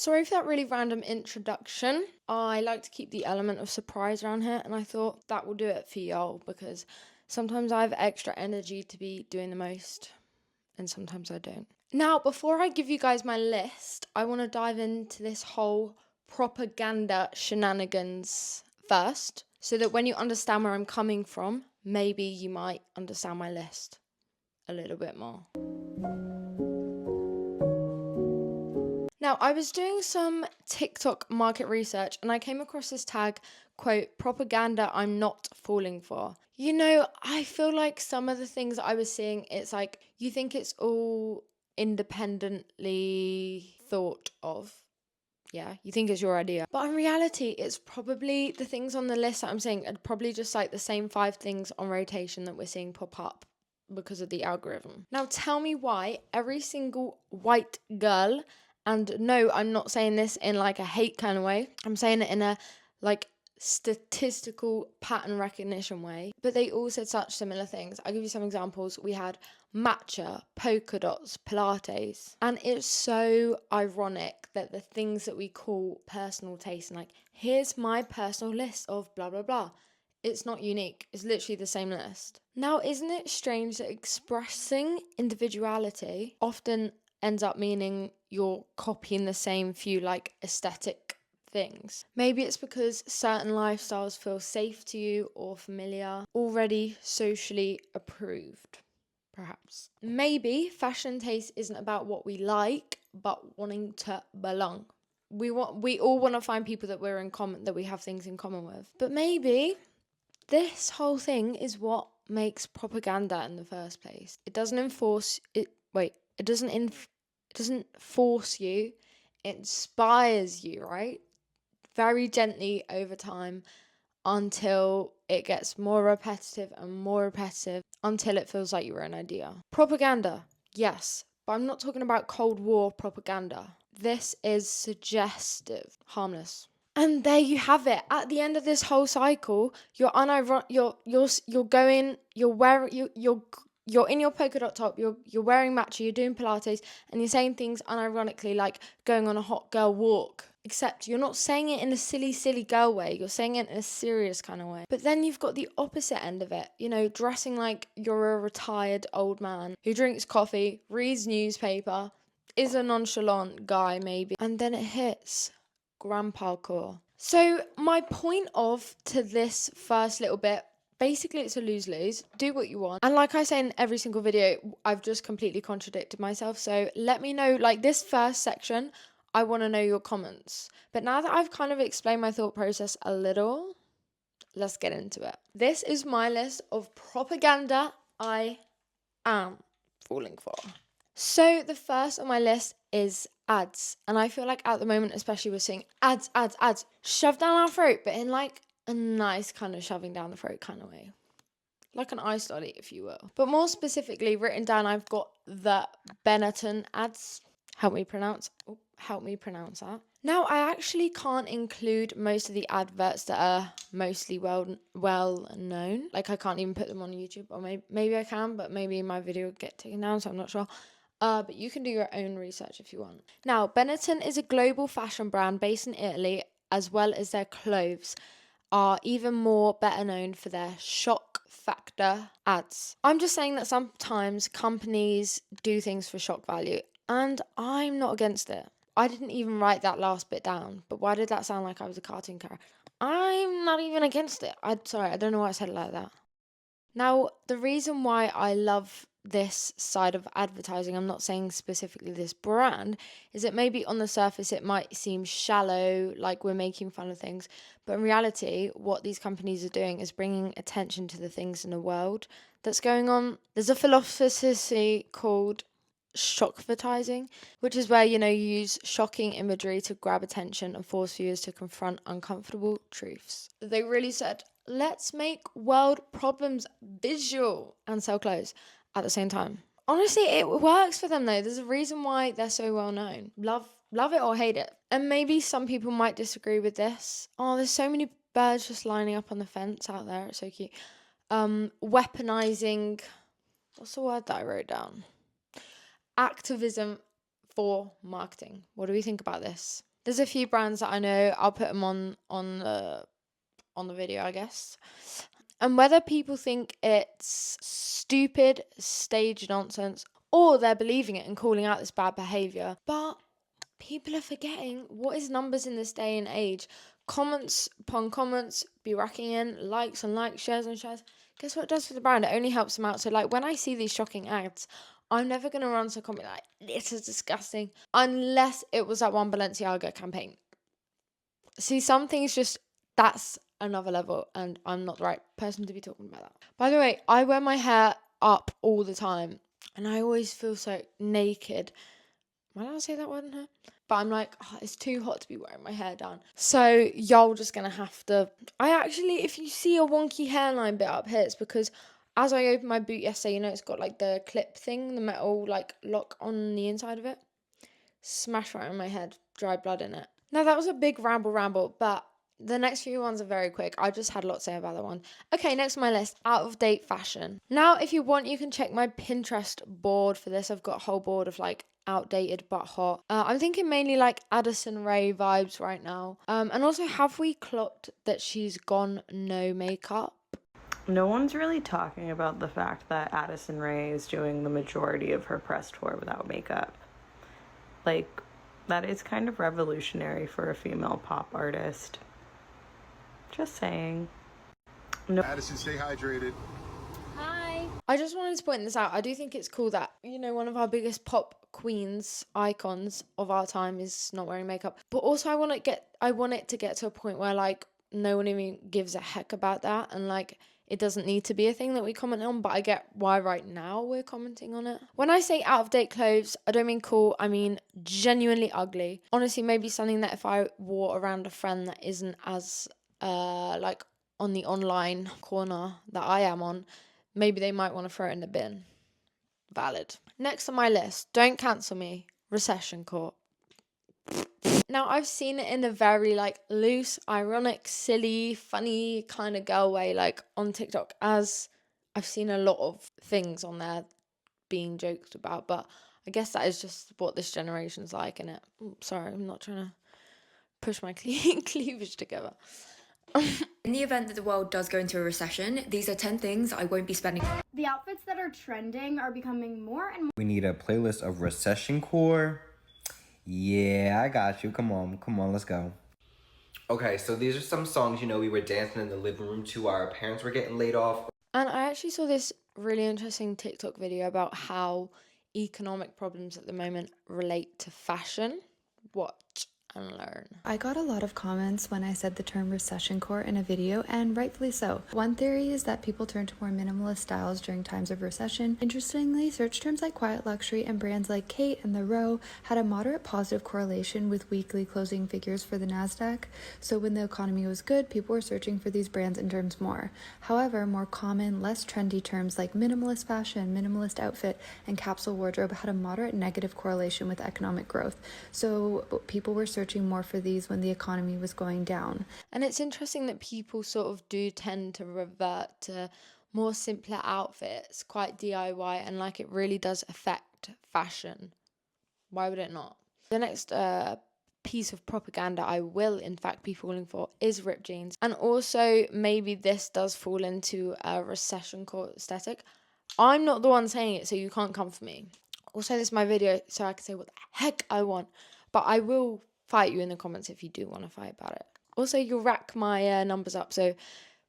Sorry for that really random introduction. I like to keep the element of surprise around here, and I thought that will do it for y'all, because sometimes I have extra energy to be doing the most, and sometimes I don't. Now, before I give you guys my list, I want to dive into this whole propaganda shenanigans first, so that when you understand where I'm coming from, maybe you might understand my list a little bit more. Now, I was doing some TikTok market research and I came across this tag, quote, propaganda I'm not falling for. You know, I feel like some of the things I was seeing, it's like, you think it's all independently thought of. Yeah, you think it's your idea. But in reality, it's probably the things on the list that I'm saying are probably just like the same 5 things on rotation that we're seeing pop up because of the algorithm. Now, tell me why every single white girl, and no, I'm not saying this in like a hate kind of way, I'm saying it in a like statistical pattern recognition way, but they all said such similar things. I'll give you some examples. We had matcha, polka dots, Pilates, and it's so ironic that the things that we call personal taste, and like, here's my personal list of blah blah blah, it's not unique. It's literally the same list. Now, isn't it strange that expressing individuality often ends up meaning you're copying the same few like aesthetic things? Maybe it's because certain lifestyles feel safe to you or familiar, already socially approved, perhaps. Maybe fashion taste isn't about what we like, but wanting to belong. We all want to find people that we're in common, that we have things in common with. But maybe this whole thing is what makes propaganda in the first place. It doesn't enforce it. Wait, it doesn't force you. It inspires you, right? Very gently over time until it gets more repetitive and more repetitive until it feels like your own idea. Propaganda, yes, but I'm not talking about Cold War propaganda. This is suggestive, harmless. And there you have it. At the end of this whole cycle, you're in your polka dot top, you're wearing matcha, you're doing Pilates, and you're saying things unironically like going on a hot girl walk. Except you're not saying it in a silly girl way, you're saying it in a serious kind of way. But then you've got the opposite end of it, you know, dressing like you're a retired old man who drinks coffee, reads newspaper, is a nonchalant guy maybe, and then it hits grandpa core. So my point to this first little bit, basically it's a lose-lose. Do what you want. And like I say in every single video, I've just completely contradicted myself. So let me know, like this first section, I want to know your comments. But now that I've kind of explained my thought process a little, let's get into it. This is my list of propaganda I am falling for. So the first on my list is ads. And I feel like at the moment, especially, we're seeing ads shoved down our throat, but in like a nice kind of shoving down the throat kind of way. Like an ice lolly, if you will. But more specifically, written down, I've got the Benetton ads. Help me pronounce that. Now, I actually can't include most of the adverts that are mostly well known. Like, I can't even put them on YouTube, or maybe I can, but maybe my video will get taken down, so I'm not sure. But you can do your own research if you want. Now, Benetton is a global fashion brand based in Italy, as well as their clothes are even more better known for their shock factor ads. I'm just saying that sometimes companies do things for shock value, and I'm not against it. I didn't even write that last bit down, but why did that sound like I was a cartoon character? I'm not even against it. I don't know why I said it like that. Now, the reason why I love this side of advertising, I'm not saying specifically this brand, is that maybe on the surface it might seem shallow, like we're making fun of things, but in reality, what these companies are doing is bringing attention to the things in the world that's going on. There's a philosophy called shockvertising, which is where, you use shocking imagery to grab attention and force viewers to confront uncomfortable truths. They really said, let's make world problems visual and sell clothes at the same time. Honestly, it works for them though. There's a reason why they're so well known. Love it or hate it. And maybe some people might disagree with this. Oh, there's so many birds just lining up on the fence out there. It's so cute. Weaponizing, what's the word that I wrote down? Activism for marketing. What do we think about this? There's a few brands that I know. I'll put them on the video, I guess. And whether people think it's stupid, staged nonsense, or they're believing it and calling out this bad behaviour, but people are forgetting what is numbers in this day and age. Comments upon comments be racking in, likes and likes, shares and shares. Guess what it does for the brand? It only helps them out. So like when I see these shocking ads, I'm never going to run to a comment like, this is disgusting, unless it was that one Balenciaga campaign. See, some things just, that's another level, and I'm not the right person to be talking about that. By the way, I wear my hair up all the time, and I always feel so naked. Am I allowed to say that word in here? But I'm like, oh, it's too hot to be wearing my hair down. So y'all just gonna have to. If you see a wonky hairline bit up here, it's because as I opened my boot yesterday, you know, it's got like the clip thing, the metal like lock on the inside of it. Smash right on my head, dry blood in it. Now that was a big ramble, but the next few ones are very quick. I just had a lot to say about that one. Okay, next on my list, out of date fashion. Now, if you want, you can check my Pinterest board for this. I've got a whole board of like outdated but hot. I'm thinking mainly like Addison Rae vibes right now. And also, have we clocked that she's gone no makeup? No one's really talking about the fact that Addison Rae is doing the majority of her press tour without makeup. Like, that is kind of revolutionary for a female pop artist. Just saying. No. Addison, stay hydrated. Hi. I just wanted to point this out. I do think it's cool that, you know, one of our biggest pop queens, icons of our time is not wearing makeup. But also I want it to get to a point where like no one even gives a heck about that, and like it doesn't need to be a thing that we comment on, but I get why right now we're commenting on it. When I say out of date clothes, I don't mean cool, I mean genuinely ugly. Honestly, maybe something that if I wore around a friend that isn't as like on the online corner that I am on, maybe they might want to throw it in the bin. Valid. Next on my list, don't cancel me, recession court. Now, I've seen it in a very, like, loose, ironic, silly, funny kind of girl way, like, on TikTok, as I've seen a lot of things on there being joked about, but I guess that is just what this generation's like, innit? Sorry, I'm not trying to push my cleavage together. In the event that the world does go into a recession, these are 10 things I won't be spending. The outfits that are trending are becoming more and more. We need a playlist of recession core. Yeah, I got you. Come on, let's go. Okay, so these are some songs, you know, we were dancing in the living room to, our parents were getting laid off. And I actually saw this really interesting TikTok video about how economic problems at the moment relate to fashion. Watch and learn. I got a lot of comments when I said the term recession core in a video, and rightfully so. One theory is that people turn to more minimalist styles during times of recession. Interestingly, search terms like quiet luxury and brands like Kate and The Row had a moderate positive correlation with weekly closing figures for the NASDAQ. So when the economy was good, people were searching for these brands and terms more. However, more common, less trendy terms like minimalist fashion, minimalist outfit, and capsule wardrobe had a moderate negative correlation with economic growth. So people were searching more for these when the economy was going down. And it's interesting that people sort of do tend to revert to more simpler outfits, quite DIY, and like it really does affect fashion. Why would it not? The next piece of propaganda I will in fact be falling for is ripped jeans. And also maybe this does fall into a recession core aesthetic. I'm not the one saying it, so you can't come for me. Also, this is my video, so I can say what the heck I want. But I will fight you in the comments if you do want to fight about it. Also, you'll rack my numbers up, so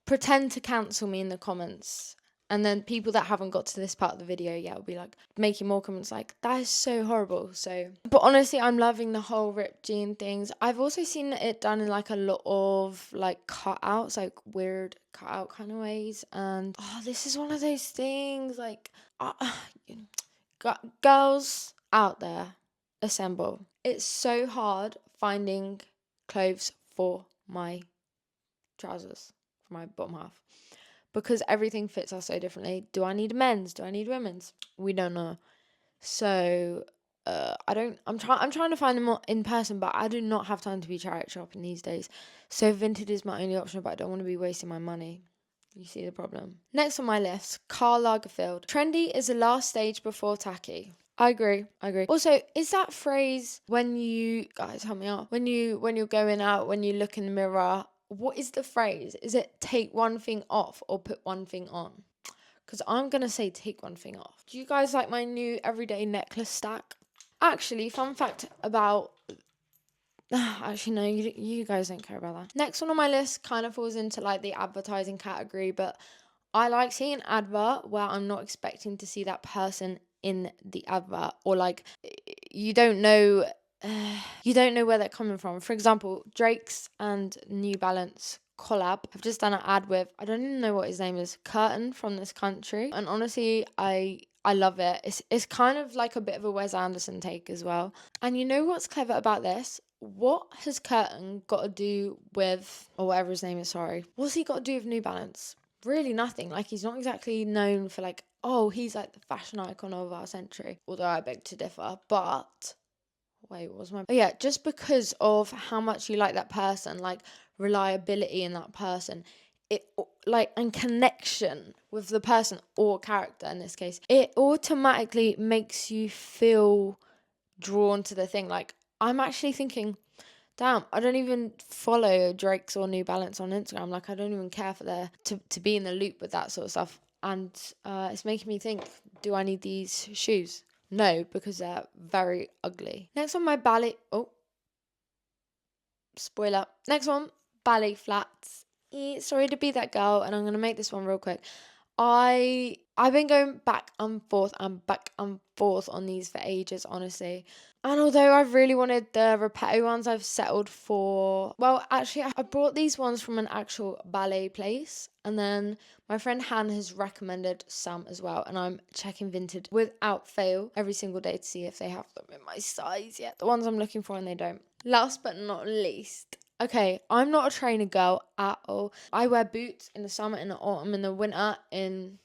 pretend to cancel me in the comments. And then people that haven't got to this part of the video yet will be like making more comments like, that is so horrible. So, but honestly, I'm loving the whole ripped jean things. I've also seen it done in like a lot of like cutouts, like weird cutout kind of ways. And this is one of those things like, girls out there, assemble. It's so hard finding clothes for my trousers, for my bottom half, because everything fits us so differently. Do I need men's? Do I need women's? We don't know. So I'm trying to find them in person, but I do not have time to be charity shopping these days. So vintage is my only option, but I don't want to be wasting my money. You see the problem. Next on my list, Karl Lagerfeld. Trendy is the last stage before tacky. I agree. Also, is that phrase when you guys help me out? When you're going out, when you look in the mirror, what is the phrase? Is it take one thing off or put one thing on? Because I'm gonna say take one thing off. Do you guys like my new everyday necklace stack? Actually, fun fact about actually, no, you guys don't care about that. Next one on my list kind of falls into like the advertising category, but I like seeing an advert where I'm not expecting to see that person in the advert, or like you don't know where they're coming from. For example, Drake's and New Balance collab. I've just done an ad with, I don't even know what his name is, Curtin from this country, and honestly, I love it. It's kind of like a bit of a Wes Anderson take as well. And you know what's clever about this? What has Curtin got to do with, or whatever his name is, sorry. What's he got to do with New Balance? Really nothing. Like, he's not exactly known for like, oh, he's like the fashion icon of our century. Although I beg to differ. But, wait, what was my... Oh yeah, just because of how much you like that person, like reliability in that person, it like, and connection with the person or character in this case, it automatically makes you feel drawn to the thing. Like, I'm actually thinking, damn, I don't even follow Drake's or New Balance on Instagram. Like, I don't even care for their to be in the loop with that sort of stuff. And it's making me think, do I need these shoes? No, because they're very ugly. Next on my ballet... Oh. Spoiler. Next one, ballet flats. Sorry to be that girl, and I'm going to make this one real quick. I've been going back and forth on these for ages, honestly. And although I've really wanted the Repetto ones, I've settled for... Well, actually, I brought these ones from an actual ballet place. And then my friend Han has recommended some as well. And I'm checking Vinted without fail every single day to see if they have them in my size yet. The ones I'm looking for, and they don't. Last but not least... Okay, I'm not a trainer girl at all. I wear boots in the summer, in the autumn, in the winter, in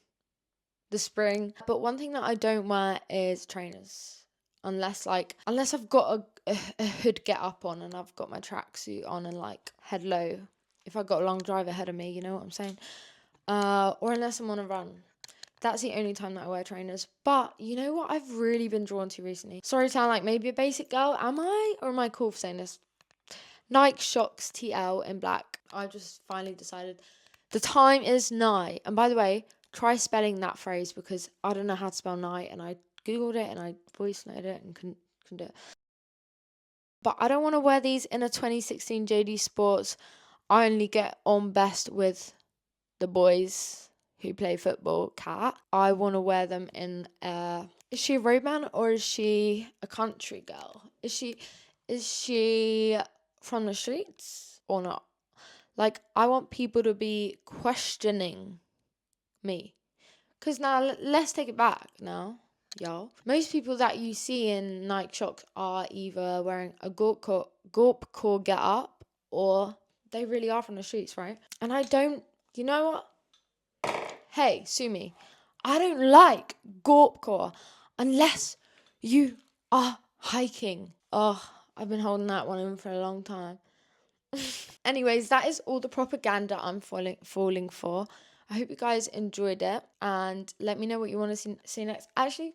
the spring. But one thing that I don't wear is trainers. Unless I've got a hood get up on and I've got my tracksuit on and like head low. If I've got a long drive ahead of me, you know what I'm saying? Or unless I'm on a run. That's the only time that I wear trainers. But you know what I've really been drawn to recently? Sorry to sound like maybe a basic girl. Am I? Or am I cool for saying this? Nike Shox TL in black. I just finally decided the time is nigh. And by the way, try spelling that phrase, because I don't know how to spell night, and I googled it and I voice noted it and couldn't do it. But I don't want to wear these in a 2016 JD Sports. I only get on best with the boys who play football cat. I want to wear them in is she a roadman or is she a country girl? Is she from the streets or not? Like, I want people to be questioning me. Because now, let's take it back now, y'all. Most people that you see in Nike Shox are either wearing a Gorp core get up, or they really are from the streets, right? And I don't, you know what? Hey, sue me. I don't like Gorp core unless you are hiking. Oh, I've been holding that one in for a long time. Anyways, that is all the propaganda I'm falling for. I hope you guys enjoyed it, and let me know what you want to see next. Actually,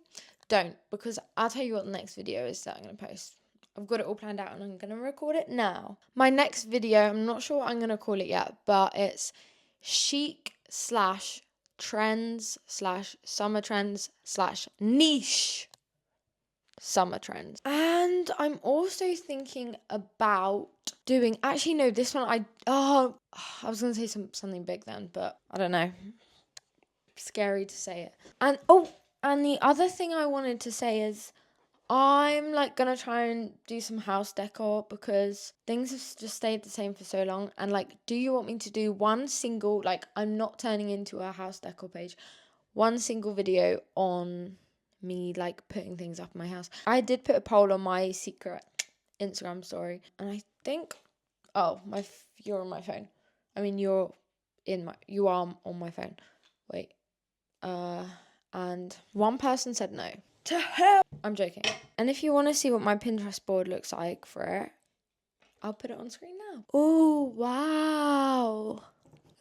don't, because I'll tell you what the next video is that I'm going to post. I've got it all planned out and I'm going to record it now. My next video, I'm not sure what I'm going to call it yet, but it's chic / trends / summer trends / niche summer trends. And I'm also thinking about doing, actually no, this one I was gonna say something big then, but I don't know, scary to say it. And and the other thing I wanted to say is I'm like gonna try and do some house decor, because things have just stayed the same for so long. And like, do you want me to do one single, like, I'm not turning into a house decor page, one single video on me like putting things up in my house? I did put a poll on my secret Instagram story, and I think you're on my phone. I mean, you are on my phone. Wait. And one person said no. To hell! I'm joking. And if you want to see what my Pinterest board looks like for it, I'll put it on screen now. Oh, wow.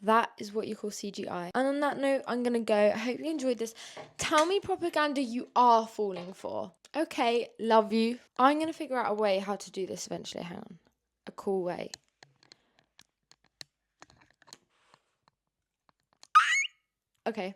That is what you call CGI. And on that note, I'm going to go. I hope you enjoyed this. Tell me propaganda you are falling for. Okay, love you. I'm going to figure out a way how to do this eventually. Hang on. A cool way. Okay.